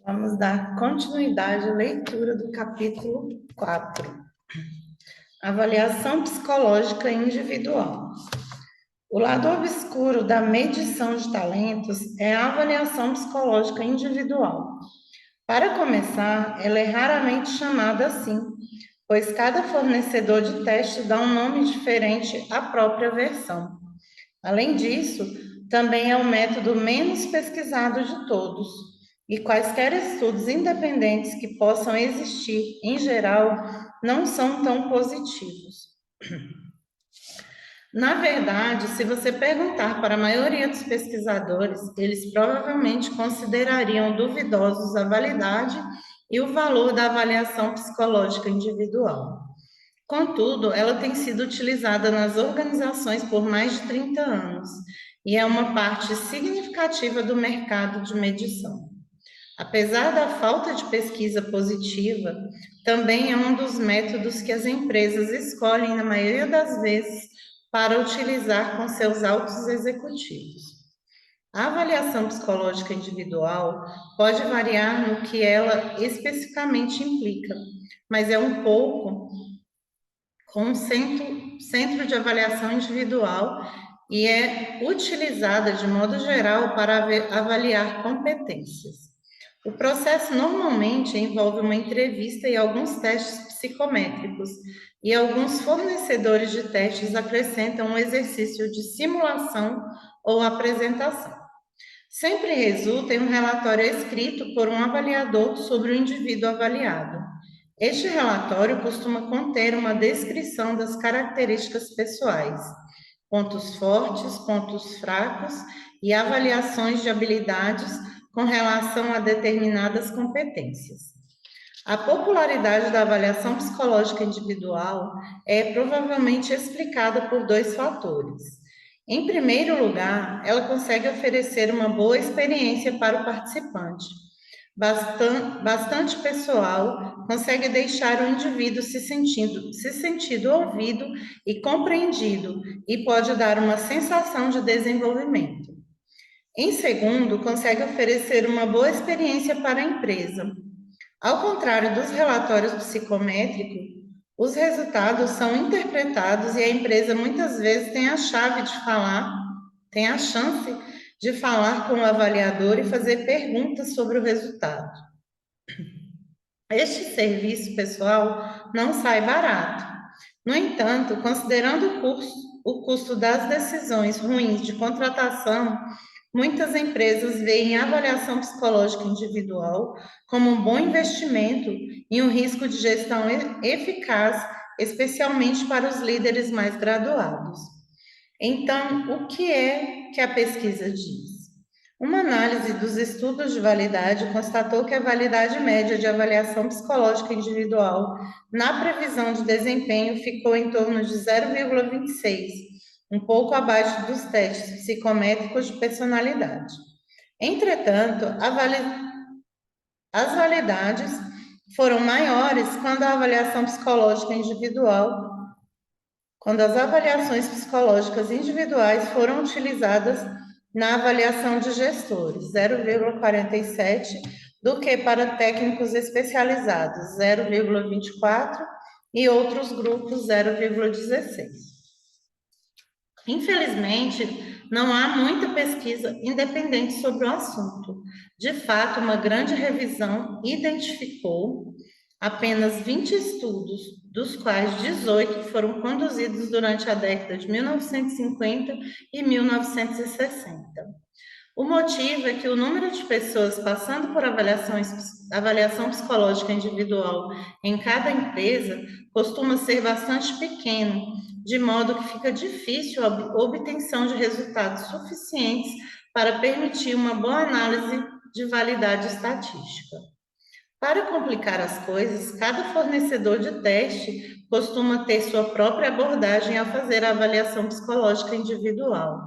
Vamos dar continuidade à leitura do capítulo 4. Avaliação psicológica individual. O lado obscuro da medição de talentos é a avaliação psicológica individual. Para começar, ela é raramente chamada assim, pois cada fornecedor de teste dá um nome diferente à própria versão. Além disso, também é o método menos pesquisado de todos, e quaisquer estudos independentes que possam existir, em geral, não são tão positivos. Na verdade, se você perguntar para a maioria dos pesquisadores, eles provavelmente considerariam duvidosos a validade e o valor da avaliação psicológica individual. Contudo, ela tem sido utilizada nas organizações por mais de 30 anos e é uma parte significativa do mercado de medição. Apesar da falta de pesquisa positiva, também é um dos métodos que as empresas escolhem, na maioria das vezes, para utilizar com seus altos executivos. A avaliação psicológica individual pode variar no que ela especificamente implica, mas é um pouco com um centro de avaliação individual e é utilizada de modo geral para avaliar competências. O processo normalmente envolve uma entrevista e alguns testes psicométricos, e alguns fornecedores de testes acrescentam um exercício de simulação ou apresentação. Sempre resulta em um relatório escrito por um avaliador sobre o indivíduo avaliado. Este relatório costuma conter uma descrição das características pessoais, pontos fortes, pontos fracos e avaliações de habilidades com relação a determinadas competências. A popularidade da avaliação psicológica individual é provavelmente explicada por dois fatores. Em primeiro lugar, ela consegue oferecer uma boa experiência para o participante. Bastante pessoal consegue deixar o indivíduo se sentindo ouvido e compreendido e pode dar uma sensação de desenvolvimento. Em segundo, consegue oferecer uma boa experiência para a empresa. Ao contrário dos relatórios psicométricos, os resultados são interpretados e a empresa muitas vezes tem a chance de falar com o avaliador e fazer perguntas sobre o resultado. Este serviço pessoal não sai barato. No entanto, considerando o custo das decisões ruins de contratação, muitas empresas veem a avaliação psicológica individual como um bom investimento e um risco de gestão eficaz, especialmente para os líderes mais graduados. Então, o que é que a pesquisa diz? Uma análise dos estudos de validade constatou que a validade média de avaliação psicológica individual na previsão de desempenho ficou em torno de 0,26, um pouco abaixo dos testes psicométricos de personalidade. Entretanto, as validades foram maiores quando a avaliação psicológica individual, quando as avaliações psicológicas individuais foram utilizadas na avaliação de gestores, 0,47, do que para técnicos especializados, 0,24, e outros grupos, 0,16. Infelizmente, não há muita pesquisa independente sobre o assunto. De fato, uma grande revisão identificou apenas 20 estudos, dos quais 18 foram conduzidos durante a década de 1950 e 1960. O motivo é que o número de pessoas passando por avaliação psicológica individual em cada empresa costuma ser bastante pequeno, de modo que fica difícil a obtenção de resultados suficientes para permitir uma boa análise de validade estatística. Para complicar as coisas, cada fornecedor de teste costuma ter sua própria abordagem ao fazer a avaliação psicológica individual.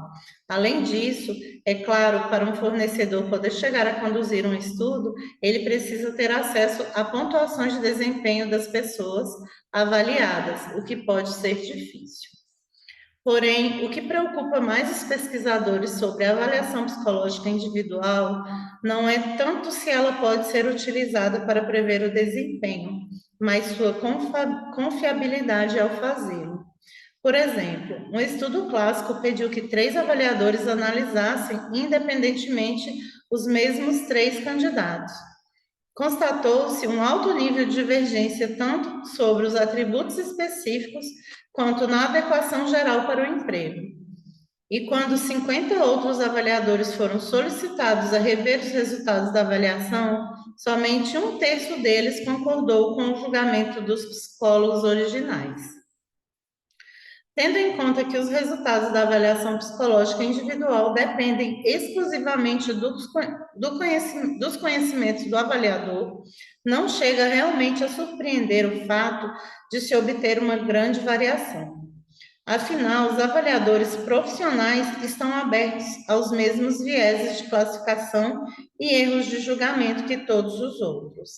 Além disso, é claro, para um fornecedor poder chegar a conduzir um estudo, ele precisa ter acesso a pontuações de desempenho das pessoas avaliadas, o que pode ser difícil. Porém, o que preocupa mais os pesquisadores sobre a avaliação psicológica individual não é tanto se ela pode ser utilizada para prever o desempenho, mas sua confiabilidade ao fazê-lo. Por exemplo, um estudo clássico pediu que 3 avaliadores analisassem independentemente os mesmos 3 candidatos. Constatou-se um alto nível de divergência tanto sobre os atributos específicos quanto na adequação geral para o emprego. E quando 50 outros avaliadores foram solicitados a rever os resultados da avaliação, somente 1/3 deles concordou com o julgamento dos psicólogos originais. Tendo em conta que os resultados da avaliação psicológica individual dependem exclusivamente dos conhecimentos do avaliador, não chega realmente a surpreender o fato de se obter uma grande variação. Afinal, os avaliadores profissionais estão abertos aos mesmos vieses de classificação e erros de julgamento que todos os outros.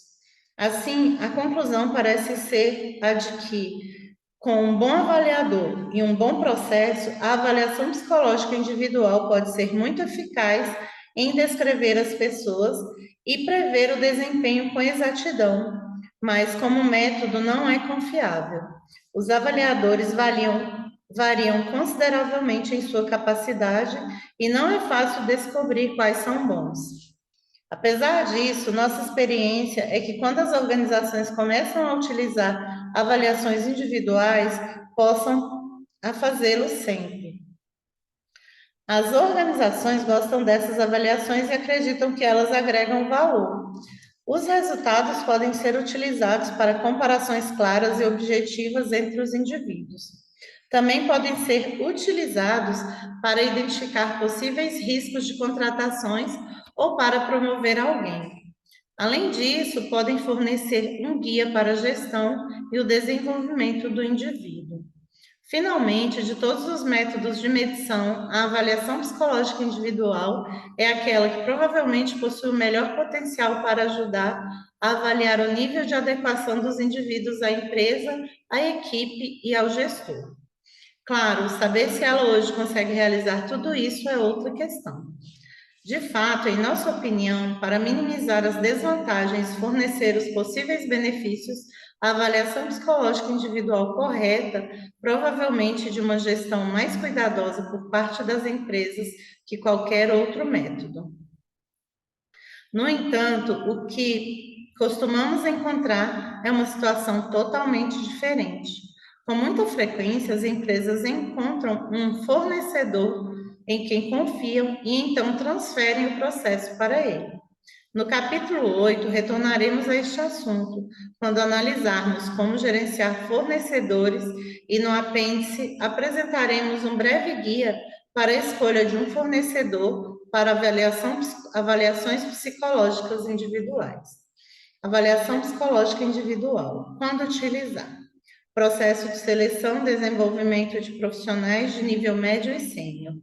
Assim, a conclusão parece ser a de que, com um bom avaliador e um bom processo, a avaliação psicológica individual pode ser muito eficaz em descrever as pessoas e prever o desempenho com exatidão, mas como método não é confiável. Os avaliadores variam consideravelmente em sua capacidade e não é fácil descobrir quais são bons. Apesar disso, nossa experiência é que quando as organizações começam a utilizar avaliações individuais, possam a fazê-lo sempre. As organizações gostam dessas avaliações e acreditam que elas agregam valor. Os resultados podem ser utilizados para comparações claras e objetivas entre os indivíduos. Também podem ser utilizados para identificar possíveis riscos de contratações ou para promover alguém. Além disso, podem fornecer um guia para a gestão e o desenvolvimento do indivíduo. Finalmente, de todos os métodos de medição, a avaliação psicológica individual é aquela que provavelmente possui o melhor potencial para ajudar a avaliar o nível de adequação dos indivíduos à empresa, à equipe e ao gestor. Claro, saber se ela hoje consegue realizar tudo isso é outra questão. De fato, em nossa opinião, para minimizar as desvantagens e fornecer os possíveis benefícios, a avaliação psicológica individual correta, provavelmente de uma gestão mais cuidadosa por parte das empresas que qualquer outro método. No entanto, o que costumamos encontrar é uma situação totalmente diferente. Com muita frequência, as empresas encontram um fornecedor em quem confiam e então transferem o processo para ele. No capítulo 8, retornaremos a este assunto, quando analisarmos como gerenciar fornecedores e no apêndice apresentaremos um breve guia para a escolha de um fornecedor para avaliações psicológicas individuais. Avaliação psicológica individual. Quando utilizar? Processo de seleção e desenvolvimento de profissionais de nível médio e sênior.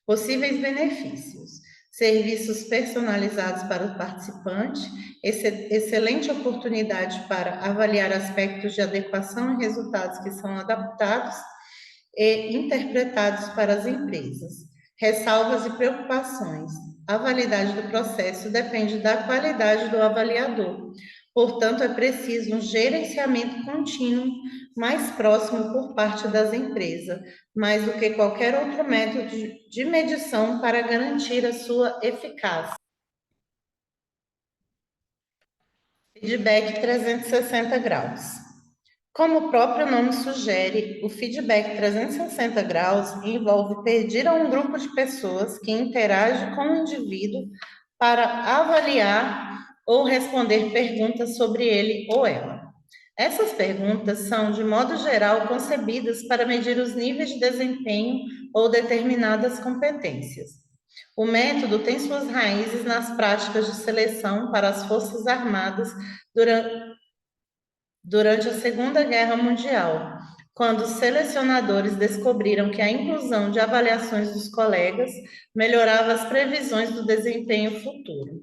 Possíveis benefícios: serviços personalizados para o participante, excelente oportunidade para avaliar aspectos de adequação e resultados que são adaptados e interpretados para as empresas. Ressalvas e preocupações: a validade do processo depende da qualidade do avaliador. Portanto, é preciso um gerenciamento contínuo mais próximo por parte das empresas, mais do que qualquer outro método de medição para garantir a sua eficácia. Feedback 360 graus. Como o próprio nome sugere, o feedback 360 graus envolve pedir a um grupo de pessoas que interage com o indivíduo para avaliar ou responder perguntas sobre ele ou ela. Essas perguntas são, de modo geral, concebidas para medir os níveis de desempenho ou determinadas competências. O método tem suas raízes nas práticas de seleção para as Forças Armadas durante a Segunda Guerra Mundial, quando os selecionadores descobriram que a inclusão de avaliações dos colegas melhorava as previsões do desempenho futuro.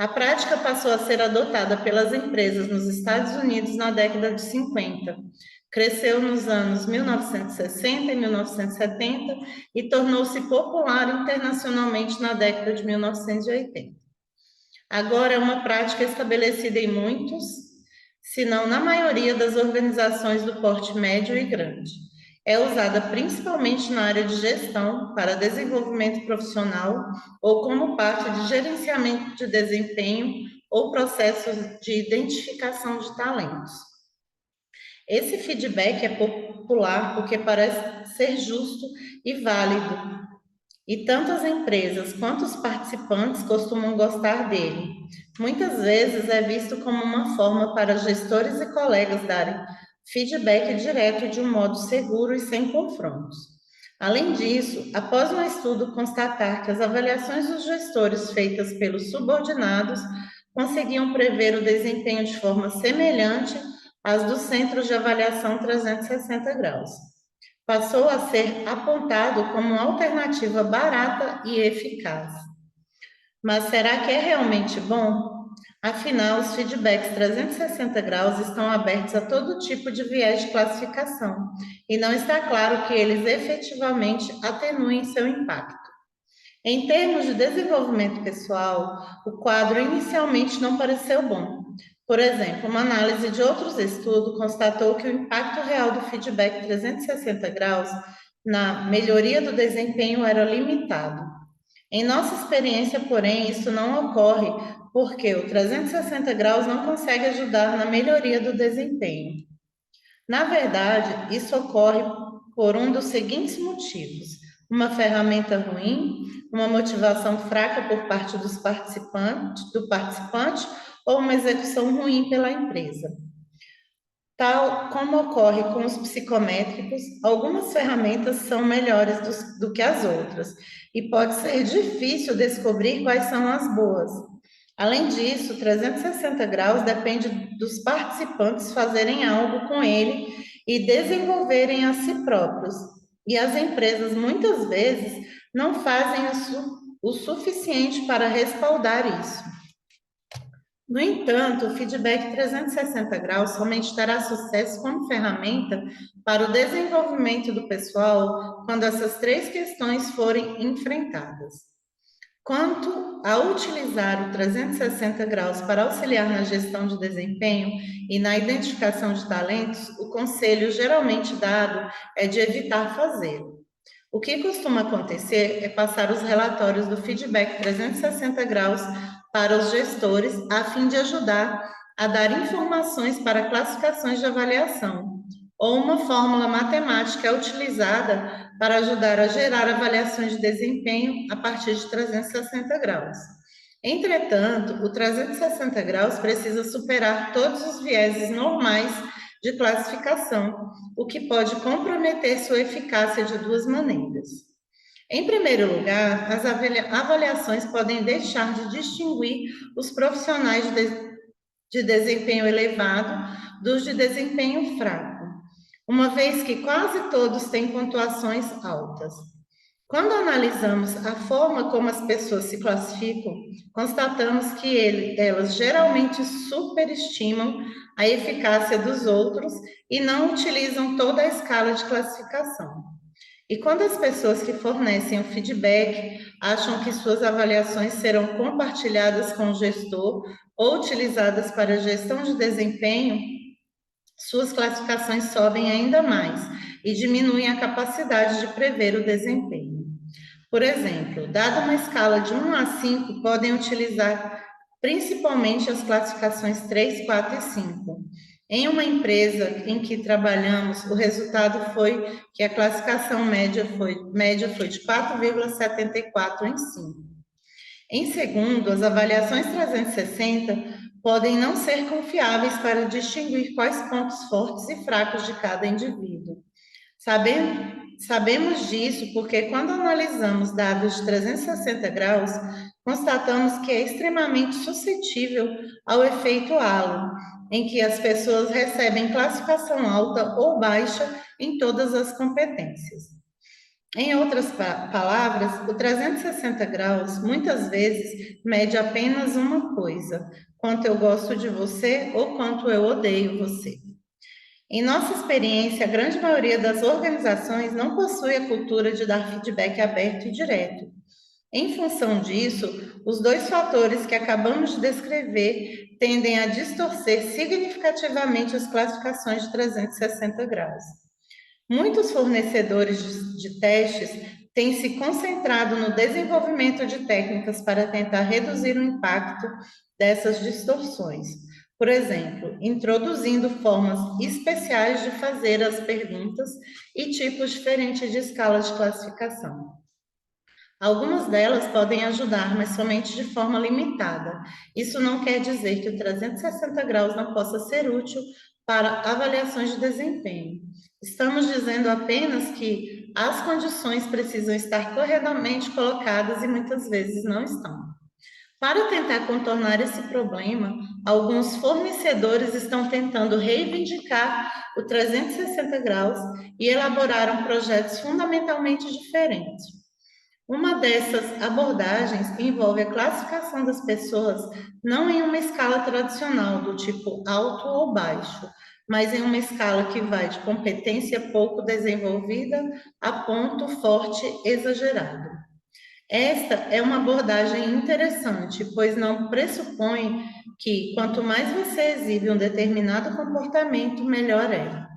A prática passou a ser adotada pelas empresas nos Estados Unidos na década de 50, Cresceu nos anos 1960 e 1970 e tornou-se popular internacionalmente na década de 1980. Agora é uma prática estabelecida em muitos, se não na maioria das organizações do porte médio e grande. É usada principalmente na área de gestão, para desenvolvimento profissional ou como parte de gerenciamento de desempenho ou processos de identificação de talentos. Esse feedback é popular porque parece ser justo e válido, e tanto as empresas quanto os participantes costumam gostar dele. Muitas vezes é visto como uma forma para gestores e colegas darem feedback direto de um modo seguro e sem confrontos. Além disso, após um estudo constatar que as avaliações dos gestores feitas pelos subordinados conseguiam prever o desempenho de forma semelhante às dos centros de avaliação 360 graus, passou a ser apontado como uma alternativa barata e eficaz. Mas será que é realmente bom? Afinal, os feedbacks 360 graus estão abertos a todo tipo de viés de classificação, e não está claro que eles efetivamente atenuem seu impacto. Em termos de desenvolvimento pessoal, o quadro inicialmente não pareceu bom. Por exemplo, uma análise de outros estudos constatou que o impacto real do feedback 360 graus na melhoria do desempenho era limitado. Em nossa experiência, porém, isso não ocorre porque o 360 graus não consegue ajudar na melhoria do desempenho. Na verdade, isso ocorre por um dos seguintes motivos: uma ferramenta ruim, uma motivação fraca por parte do participante ou uma execução ruim pela empresa. Tal como ocorre com os psicométricos, algumas ferramentas são melhores do que as outras, e pode ser difícil descobrir quais são as boas. Além disso, 360 graus depende dos participantes fazerem algo com ele e desenvolverem a si próprios. E as empresas muitas vezes não fazem o suficiente para respaldar isso. No entanto, o feedback 360 graus somente terá sucesso como ferramenta para o desenvolvimento do pessoal quando essas três questões forem enfrentadas. Quanto a utilizar o 360 graus para auxiliar na gestão de desempenho e na identificação de talentos, o conselho geralmente dado é de evitar fazê-lo. O que costuma acontecer é passar os relatórios do feedback 360 graus para os gestores, a fim de ajudar a dar informações para classificações de avaliação, ou uma fórmula matemática é utilizada para ajudar a gerar avaliações de desempenho a partir de 360 graus. Entretanto, o 360 graus precisa superar todos os vieses normais de classificação, o que pode comprometer sua eficácia de duas maneiras. Em primeiro lugar, as avaliações podem deixar de distinguir os profissionais de desempenho elevado dos de desempenho fraco, uma vez que quase todos têm pontuações altas. Quando analisamos a forma como as pessoas se classificam, constatamos que elas geralmente superestimam a eficácia dos outros e não utilizam toda a escala de classificação. E quando as pessoas que fornecem o feedback acham que suas avaliações serão compartilhadas com o gestor ou utilizadas para a gestão de desempenho, suas classificações sobem ainda mais e diminuem a capacidade de prever o desempenho. Por exemplo, dada uma escala de 1 a 5, podem utilizar principalmente as classificações 3, 4 e 5. Em uma empresa em que trabalhamos, o resultado foi que a classificação média foi de 4,74 em 5. Em segundo, as avaliações 360 podem não ser confiáveis para distinguir quais pontos fortes e fracos de cada indivíduo. Sabemos disso porque, quando analisamos dados de 360 graus, constatamos que é extremamente suscetível ao efeito halo, em que as pessoas recebem classificação alta ou baixa em todas as competências. Em outras palavras, o 360 graus muitas vezes mede apenas uma coisa: quanto eu gosto de você ou quanto eu odeio você. Em nossa experiência, a grande maioria das organizações não possui a cultura de dar feedback aberto e direto. Em função disso, os dois fatores que acabamos de descrever tendem a distorcer significativamente as classificações de 360 graus. Muitos fornecedores de testes têm se concentrado no desenvolvimento de técnicas para tentar reduzir o impacto dessas distorções. Por exemplo, introduzindo formas especiais de fazer as perguntas e tipos diferentes de escala de classificação. Algumas delas podem ajudar, mas somente de forma limitada. Isso não quer dizer que o 360 graus não possa ser útil para avaliações de desempenho. Estamos dizendo apenas que as condições precisam estar corretamente colocadas e muitas vezes não estão. Para tentar contornar esse problema, alguns fornecedores estão tentando reivindicar o 360 graus e elaboraram projetos fundamentalmente diferentes. Uma dessas abordagens envolve a classificação das pessoas não em uma escala tradicional, do tipo alto ou baixo, mas em uma escala que vai de competência pouco desenvolvida a ponto forte exagerado. Esta é uma abordagem interessante, pois não pressupõe que quanto mais você exibe um determinado comportamento, melhor é.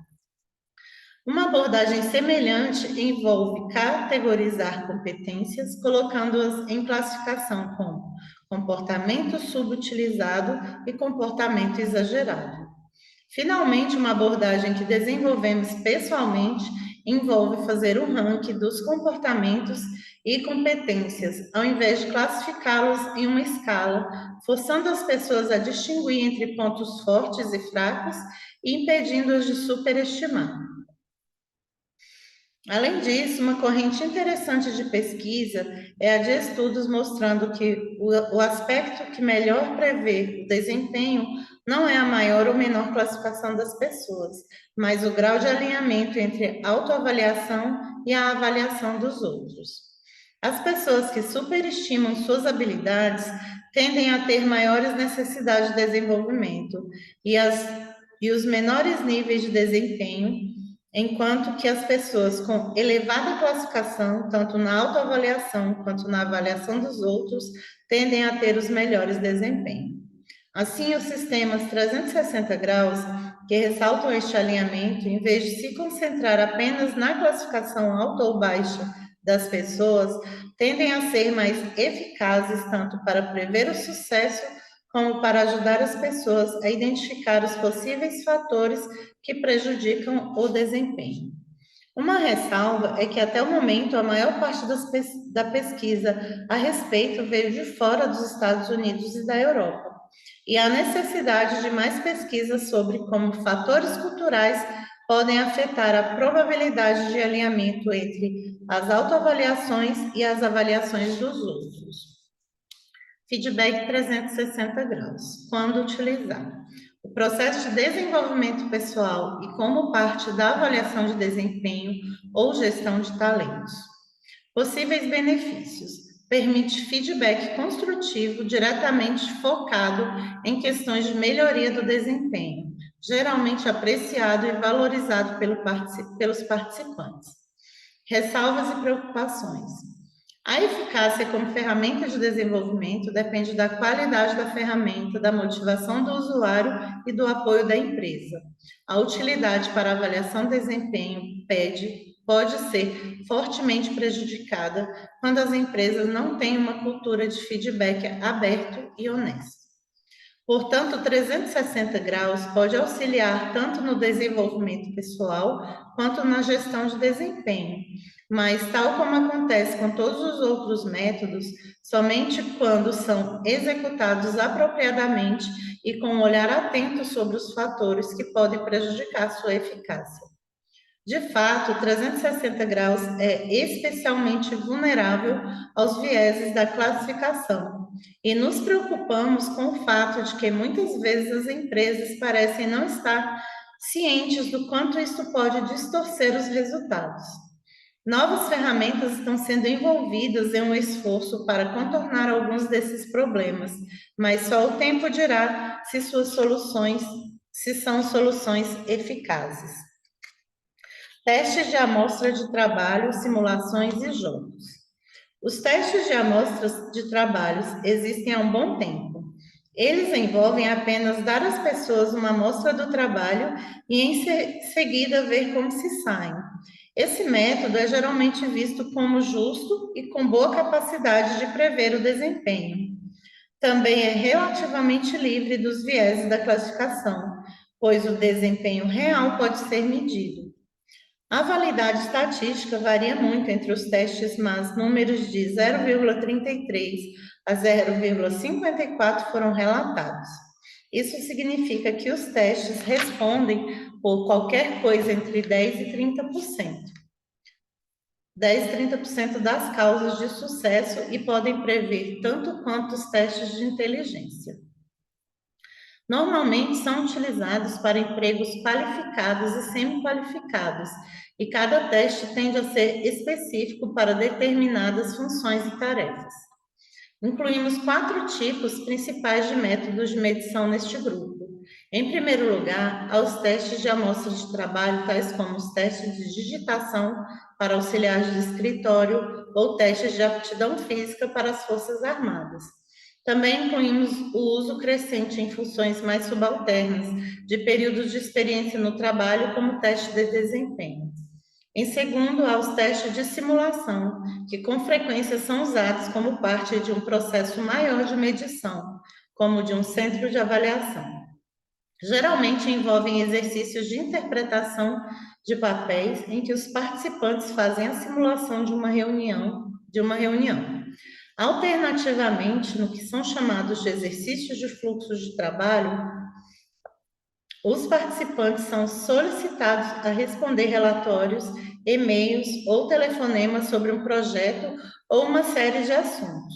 Uma abordagem semelhante envolve categorizar competências, colocando-as em classificação como comportamento subutilizado e comportamento exagerado. Finalmente, uma abordagem que desenvolvemos pessoalmente envolve fazer um ranking dos comportamentos e competências, ao invés de classificá-los em uma escala, forçando as pessoas a distinguir entre pontos fortes e fracos e impedindo-as de superestimar. Além disso, uma corrente interessante de pesquisa é a de estudos mostrando que o aspecto que melhor prevê o desempenho não é a maior ou menor classificação das pessoas, mas o grau de alinhamento entre a autoavaliação e a avaliação dos outros. As pessoas que superestimam suas habilidades tendem a ter maiores necessidades de desenvolvimento e os menores níveis de desempenho, enquanto que as pessoas com elevada classificação, tanto na autoavaliação quanto na avaliação dos outros, tendem a ter os melhores desempenhos. Assim, os sistemas 360 graus, que ressaltam este alinhamento, em vez de se concentrar apenas na classificação alta ou baixa das pessoas, tendem a ser mais eficazes tanto para prever o sucesso como para ajudar as pessoas a identificar os possíveis fatores que prejudicam o desempenho. Uma ressalva é que até o momento a maior parte da pesquisa a respeito veio de fora dos Estados Unidos e da Europa, e há necessidade de mais pesquisas sobre como fatores culturais podem afetar a probabilidade de alinhamento entre as autoavaliações e as avaliações dos outros. Feedback 360 graus. Quando utilizar? O processo de desenvolvimento pessoal e como parte da avaliação de desempenho ou gestão de talentos. Possíveis benefícios. Permite feedback construtivo diretamente focado em questões de melhoria do desempenho, geralmente apreciado e valorizado pelos participantes. Ressalvas e preocupações. A eficácia como ferramenta de desenvolvimento depende da qualidade da ferramenta, da motivação do usuário e do apoio da empresa. A utilidade para avaliação de desempenho pode ser fortemente prejudicada quando as empresas não têm uma cultura de feedback aberto e honesto. Portanto, o 360 graus pode auxiliar tanto no desenvolvimento pessoal quanto na gestão de desempenho, mas, tal como acontece com todos os outros métodos, somente quando são executados apropriadamente e com um olhar atento sobre os fatores que podem prejudicar sua eficácia. De fato, o 360 graus é especialmente vulnerável aos vieses da classificação, e nos preocupamos com o fato de que muitas vezes as empresas parecem não estar cientes do quanto isso pode distorcer os resultados. Novas ferramentas estão sendo envolvidas em um esforço para contornar alguns desses problemas, mas só o tempo dirá se suas soluções se são soluções eficazes. Testes de amostra de trabalho, simulações e jogos. Os testes de amostras de trabalhos existem há um bom tempo. Eles envolvem apenas dar às pessoas uma amostra do trabalho e, em seguida, ver como se saem. Esse método é geralmente visto como justo e com boa capacidade de prever o desempenho. Também é relativamente livre dos vieses da classificação, pois o desempenho real pode ser medido. A validade estatística varia muito entre os testes, mas números de 0,33 a 0,54 foram relatados. Isso significa que os testes respondem por qualquer coisa entre 10 e 30%. 10 e 30% das causas de sucesso e podem prever tanto quanto os testes de inteligência. Normalmente são utilizados para empregos qualificados e semi-qualificados, e cada teste tende a ser específico para determinadas funções e tarefas. Incluímos 4 tipos principais de métodos de medição neste grupo. Em primeiro lugar, há os testes de amostra de trabalho, tais como os testes de digitação para auxiliares de escritório ou testes de aptidão física para as Forças Armadas. Também incluímos o uso crescente em funções mais subalternas, de períodos de experiência no trabalho, como teste de desempenho. Em segundo, há os testes de simulação, que com frequência são usados como parte de um processo maior de medição, como de um centro de avaliação. Geralmente envolvem exercícios de interpretação de papéis em que os participantes fazem a simulação de uma reunião. Alternativamente, no que são chamados de exercícios de fluxo de trabalho, os participantes são solicitados a responder relatórios, e-mails ou telefonemas sobre um projeto ou uma série de assuntos.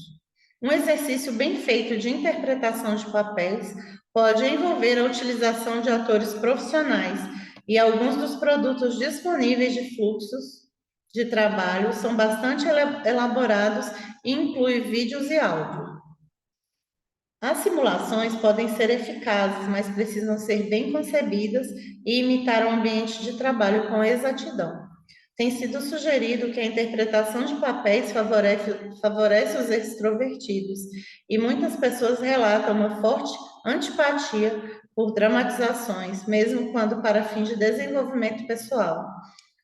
Um exercício bem feito de interpretação de papéis pode envolver a utilização de atores profissionais, e alguns dos produtos disponíveis de fluxos de trabalho são bastante elaborados e incluem vídeos e áudio. As simulações podem ser eficazes, mas precisam ser bem concebidas e imitar o ambiente de trabalho com exatidão. Tem sido sugerido que a interpretação de papéis favorece os extrovertidos, e muitas pessoas relatam uma forte antipatia por dramatizações, mesmo quando para fins de desenvolvimento pessoal.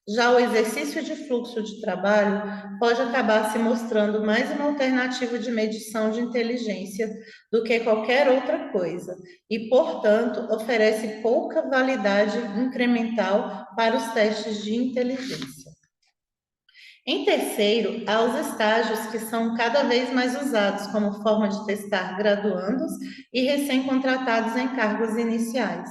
Já o exercício de fluxo de trabalho pode acabar se mostrando mais uma alternativa de medição de inteligência do que qualquer outra coisa, e, portanto, oferece pouca validade incremental para os testes de inteligência. Em terceiro, há os estágios, que são cada vez mais usados como forma de testar graduandos e recém-contratados em cargos iniciais.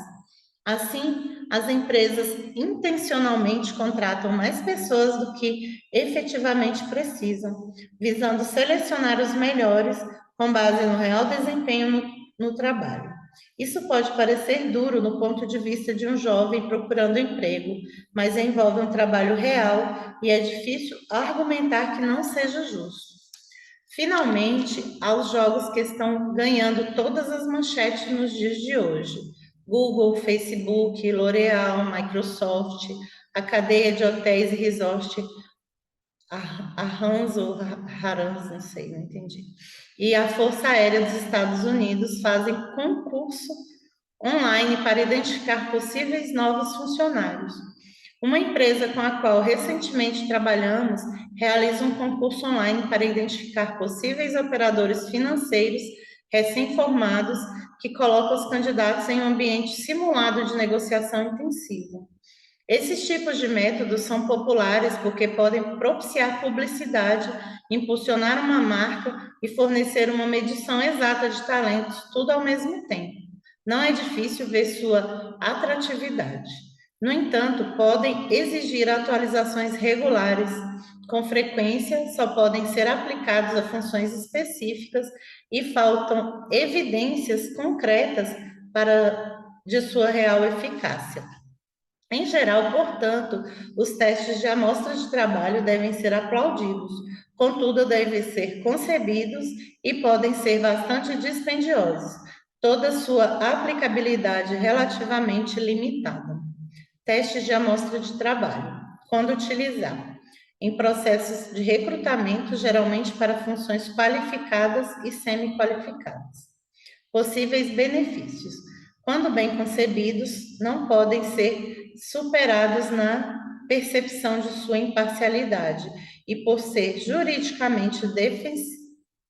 Assim, as empresas intencionalmente contratam mais pessoas do que efetivamente precisam, visando selecionar os melhores com base no real desempenho no trabalho. Isso pode parecer duro no ponto de vista de um jovem procurando emprego, mas envolve um trabalho real e é difícil argumentar que não seja justo. Finalmente, há os jogos que estão ganhando todas as manchetes nos dias de hoje. Google, Facebook, L'Oréal, Microsoft, a cadeia de hotéis e resorts, a Hans ou Harans, não sei, não entendi. E a Força Aérea dos Estados Unidos fazem concurso online para identificar possíveis novos funcionários. Uma empresa com a qual recentemente trabalhamos realiza um concurso online para identificar possíveis operadores financeiros recém-formados, que coloca os candidatos em um ambiente simulado de negociação intensiva. Esses tipos de métodos são populares porque podem propiciar publicidade, impulsionar uma marca e fornecer uma medição exata de talentos, tudo ao mesmo tempo. Não é difícil ver sua atratividade. No entanto, podem exigir atualizações regulares. Com frequência, só podem ser aplicados a funções específicas e faltam evidências concretas de sua real eficácia. Em geral, portanto, os testes de amostra de trabalho devem ser aplaudidos, contudo, devem ser concebidos e podem ser bastante dispendiosos. toda sua aplicabilidade relativamente limitada. Testes de amostra de trabalho. Quando utilizar? Em processos de recrutamento, geralmente para funções qualificadas e semi-qualificadas. Possíveis benefícios. Quando bem concebidos, não podem ser superados na percepção de sua imparcialidade e, por ser juridicamente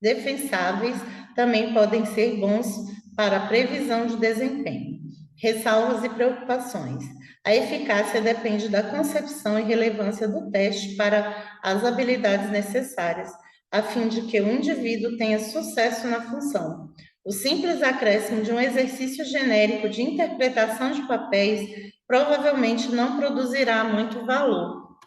defensáveis, também podem ser bons para a previsão de desempenho. Ressalvas e preocupações. A eficácia depende da concepção e relevância do teste para as habilidades necessárias, a fim de que o indivíduo tenha sucesso na função. O simples acréscimo de um exercício genérico de interpretação de papéis provavelmente não produzirá muito valor.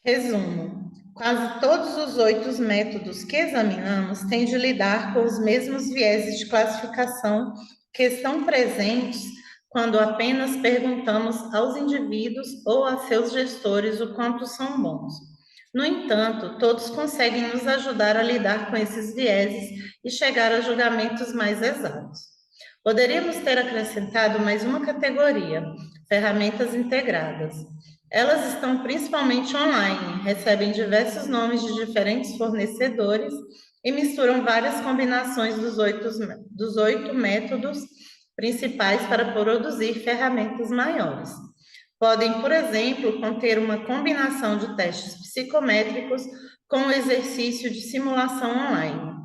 Resumo: quase todos os 8 métodos que examinamos têm de lidar com os mesmos vieses de classificação que estão presentes quando apenas perguntamos aos indivíduos ou a seus gestores o quanto são bons. No entanto, todos conseguem nos ajudar a lidar com esses vieses e chegar a julgamentos mais exatos. Poderíamos ter acrescentado mais uma categoria: ferramentas integradas. Elas estão principalmente online, recebem diversos nomes de diferentes fornecedores e misturam várias combinações dos 8 métodos principais para produzir ferramentas maiores. Podem, por exemplo, conter uma combinação de testes psicométricos com o exercício de simulação online.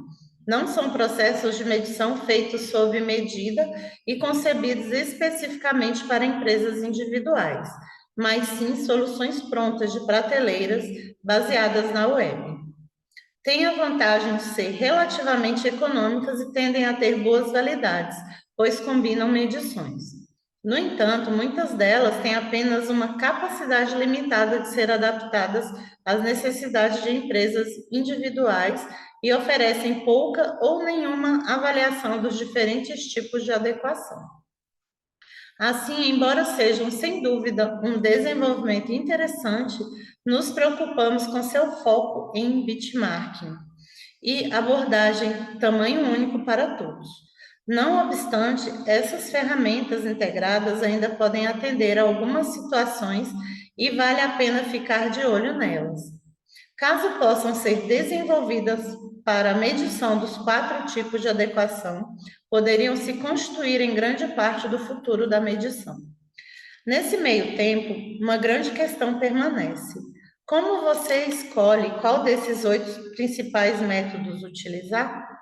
Não são processos de medição feitos sob medida e concebidos especificamente para empresas individuais, mas sim soluções prontas de prateleiras baseadas na web. Têm a vantagem de ser relativamente econômicas e tendem a ter boas validades, pois combinam medições. No entanto, muitas delas têm apenas uma capacidade limitada de ser adaptadas às necessidades de empresas individuais e oferecem pouca ou nenhuma avaliação dos diferentes tipos de adequação. Assim, embora sejam sem dúvida um desenvolvimento interessante, nos preocupamos com seu foco em benchmarking e abordagem tamanho único para todos. Não obstante, essas ferramentas integradas ainda podem atender a algumas situações e vale a pena ficar de olho nelas. Caso possam ser desenvolvidas para a medição dos 4 tipos de adequação, poderiam se constituir em grande parte do futuro da medição. Nesse meio tempo, uma grande questão permanece: como você escolhe qual desses 8 principais métodos utilizar?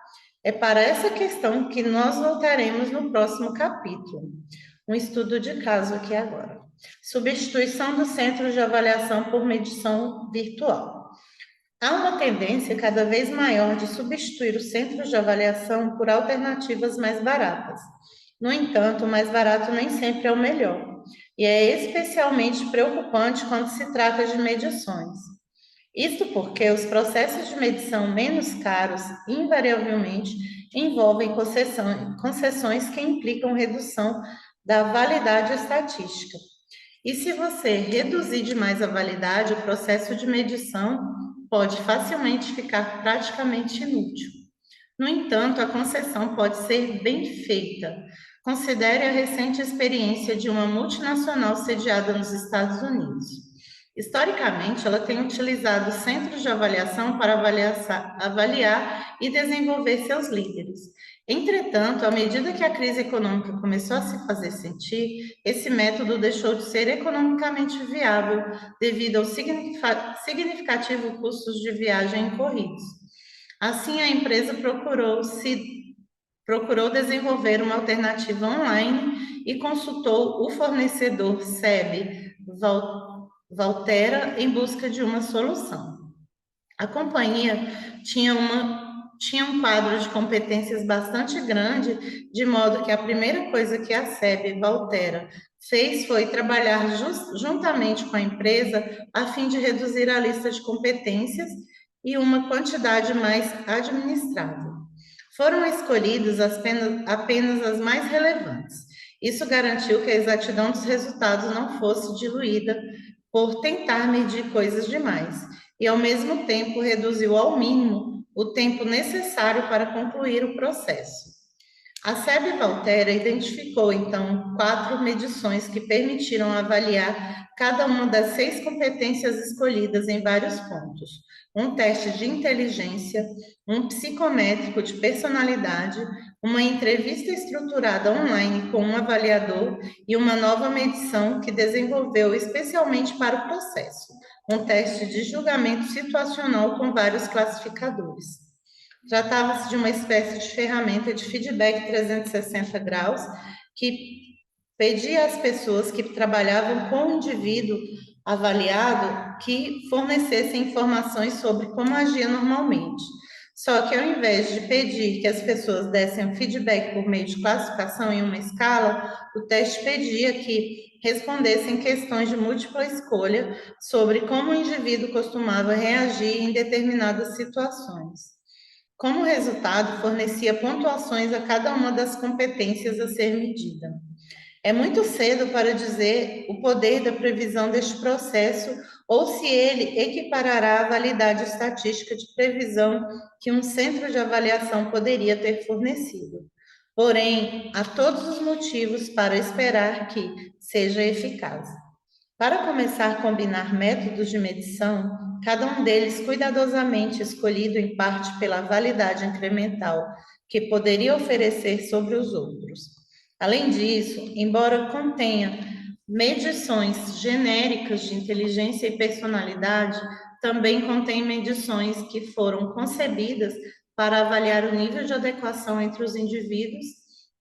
É para essa questão que nós voltaremos no próximo capítulo. Um estudo de caso aqui agora. Substituição do centro de avaliação por medição virtual. Há uma tendência cada vez maior de substituir os centros de avaliação por alternativas mais baratas. No entanto, o mais barato nem sempre é o melhor, e é especialmente preocupante quando se trata de medições. Isto porque os processos de medição menos caros, invariavelmente, envolvem concessões que implicam redução da validade estatística. E se você reduzir demais a validade, o processo de medição pode facilmente ficar praticamente inútil. No entanto, a concessão pode ser bem feita. Considere a recente experiência de uma multinacional sediada nos Estados Unidos. Historicamente, ela tem utilizado centros de avaliação para avaliar e desenvolver seus líderes. Entretanto, à medida que a crise econômica começou a se fazer sentir, esse método deixou de ser economicamente viável devido ao significativo custos de viagem incorridos. Assim, a empresa procurou desenvolver uma alternativa online e consultou o fornecedor SEB Valtera em busca de uma solução. A companhia tinha um quadro de competências bastante grande, de modo que a primeira coisa que a SEB Valtera fez foi trabalhar juntamente com a empresa a fim de reduzir a lista de competências e uma quantidade mais administrável. Foram escolhidas apenas as mais relevantes. Isso garantiu que a exatidão dos resultados não fosse diluída por tentar medir coisas demais, e ao mesmo tempo reduziu ao mínimo o tempo necessário para concluir o processo. A SEB Valtera identificou, então, 4 medições que permitiram avaliar cada uma das 6 competências escolhidas em vários pontos. Um teste de inteligência, um psicométrico de personalidade, uma entrevista estruturada online com um avaliador e uma nova medição que desenvolveu especialmente para o processo, um teste de julgamento situacional com vários classificadores. Tratava-se de uma espécie de ferramenta de feedback 360 graus que pedia às pessoas que trabalhavam com o indivíduo avaliado que fornecessem informações sobre como agia normalmente. Só que ao invés de pedir que as pessoas dessem um feedback por meio de classificação em uma escala, o teste pedia que respondessem questões de múltipla escolha sobre como o indivíduo costumava reagir em determinadas situações. Como resultado, fornecia pontuações a cada uma das competências a ser medida. É muito cedo para dizer o poder da previsão deste processo ou se ele equiparará a validade estatística de previsão que um centro de avaliação poderia ter fornecido. Porém, há todos os motivos para esperar que seja eficaz. Para começar a combinar métodos de medição, cada um deles cuidadosamente escolhido em parte pela validade incremental que poderia oferecer sobre os outros. Além disso, embora contenha medições genéricas de inteligência e personalidade, também contém medições que foram concebidas para avaliar o nível de adequação entre os indivíduos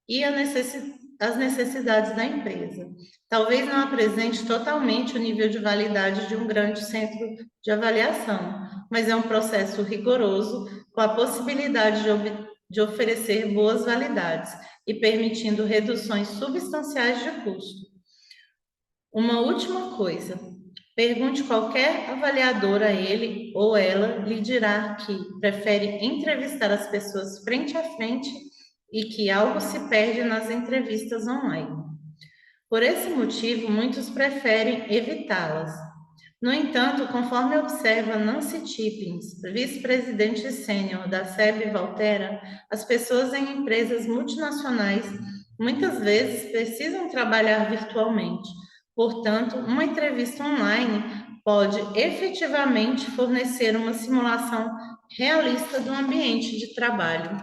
e as necessidades da empresa. Talvez não apresente totalmente o nível de validade de um grande centro de avaliação, mas é um processo rigoroso com a possibilidade de oferecer boas validades e permitindo reduções substanciais de custo. Uma última coisa, pergunte qualquer avaliador a ele ou ela lhe dirá que prefere entrevistar as pessoas frente a frente e que algo se perde nas entrevistas online. Por esse motivo, muitos preferem evitá-las. No entanto, conforme observa Nancy Tippins, vice-presidente sênior da SEB Valtera, as pessoas em empresas multinacionais muitas vezes precisam trabalhar virtualmente. Portanto, uma entrevista online pode efetivamente fornecer uma simulação realista do ambiente de trabalho.